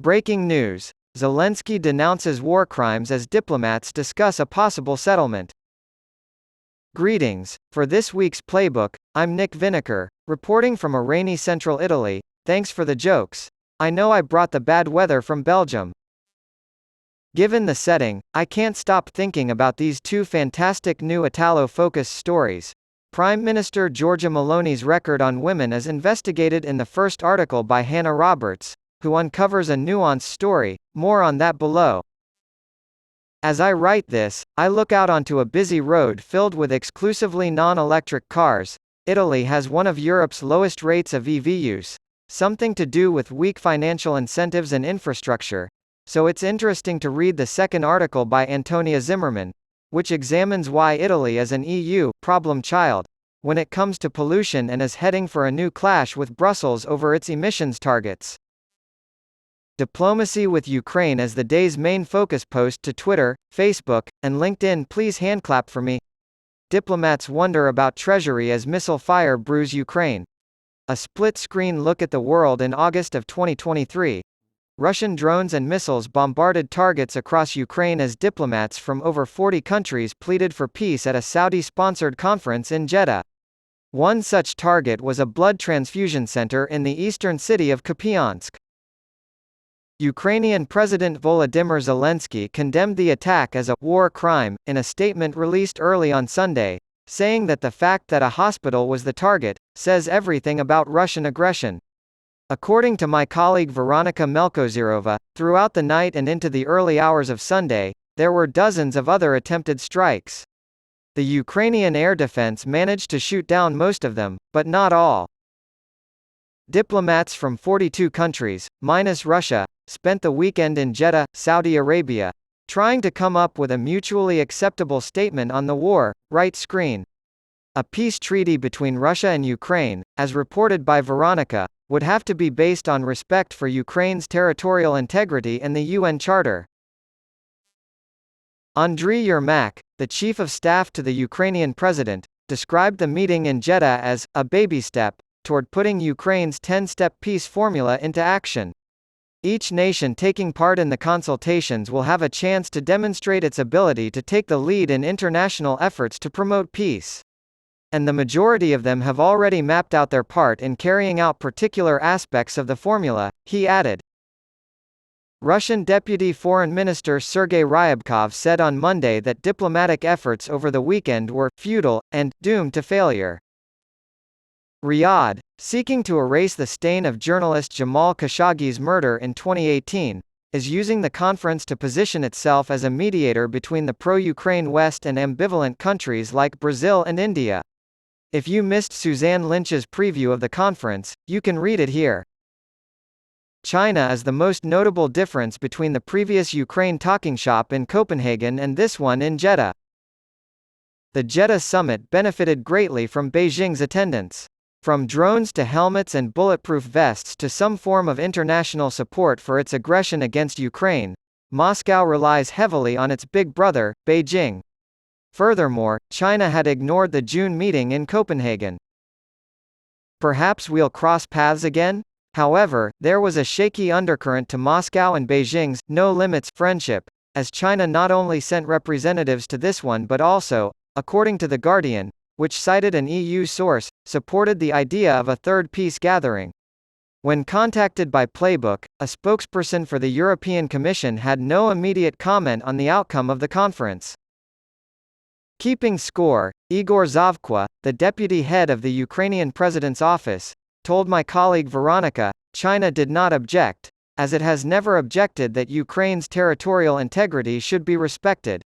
Breaking news. Zelenskyy denounces war crimes as diplomats discuss a possible settlement. Greetings. For this week's playbook, I'm Nick Vinegar, reporting from a rainy central Italy. Thanks for the jokes. I know I brought the bad weather from Belgium. Given the setting, I can't stop thinking about these two fantastic new Italo-focused stories. Prime Minister Giorgia Meloni's record on women is investigated in the first article by Hannah Roberts, who uncovers a nuanced story. More on that below. As I write this, I look out onto a busy road filled with exclusively non-electric cars. Italy has one of Europe's lowest rates of EV use, something to do with weak financial incentives and infrastructure. So it's interesting to read the second article by Antonia Zimmerman, which examines why Italy is an EU problem child when it comes to pollution and is heading for a new clash with Brussels over its emissions targets. Diplomacy with Ukraine as the day's main focus post to Twitter, Facebook, and LinkedIn. Please handclap for me. Diplomats wonder about Treasury as missile fire brews Ukraine. A split-screen look at the world in August of 2023. Russian drones and missiles bombarded targets across Ukraine as diplomats from over 40 countries pleaded for peace at a Saudi-sponsored conference in Jeddah. One such target was a blood transfusion center in the eastern city of Kupiansk. Ukrainian President Volodymyr Zelenskyy condemned the attack as a war crime, in a statement released early on Sunday, saying that the fact that a hospital was the target says everything about Russian aggression. According to my colleague Veronika Melkozirova, throughout the night and into the early hours of Sunday, there were dozens of other attempted strikes. The Ukrainian air defense managed to shoot down most of them, but not all. Diplomats from 42 countries, minus Russia, spent the weekend in Jeddah, Saudi Arabia, trying to come up with a mutually acceptable statement on the war. Right screen. A peace treaty between Russia and Ukraine, as reported by Veronika, would have to be based on respect for Ukraine's territorial integrity and the UN Charter. Andriy Yermak, the chief of staff to the Ukrainian president, described the meeting in Jeddah as a baby step toward putting Ukraine's 10-step peace formula into action. Each nation taking part in the consultations will have a chance to demonstrate its ability to take the lead in international efforts to promote peace. And the majority of them have already mapped out their part in carrying out particular aspects of the formula, he added. Russian Deputy Foreign Minister Sergei Ryabkov said on Monday that diplomatic efforts over the weekend were futile and doomed to failure. Riyadh, seeking to erase the stain of journalist Jamal Khashoggi's murder in 2018, is using the conference to position itself as a mediator between the pro-Ukraine West and ambivalent countries like Brazil and India. If you missed Suzanne Lynch's preview of the conference, you can read it here. China is the most notable difference between the previous Ukraine talking shop in Copenhagen and this one in Jeddah. The Jeddah summit benefited greatly from Beijing's attendance. From drones to helmets and bulletproof vests to some form of international support for its aggression against Ukraine, Moscow relies heavily on its big brother, Beijing. Furthermore, China had ignored the June meeting in Copenhagen. Perhaps we'll cross paths again? However, there was a shaky undercurrent to Moscow and Beijing's no-limits friendship, as China not only sent representatives to this one but also, according to The Guardian, which cited an EU source, supported the idea of a third peace gathering. When contacted by Playbook, a spokesperson for the European Commission had no immediate comment on the outcome of the conference. Keeping score, Igor Zavkwa, the deputy head of the Ukrainian president's office, told my colleague Veronika, China did not object, as it has never objected that Ukraine's territorial integrity should be respected.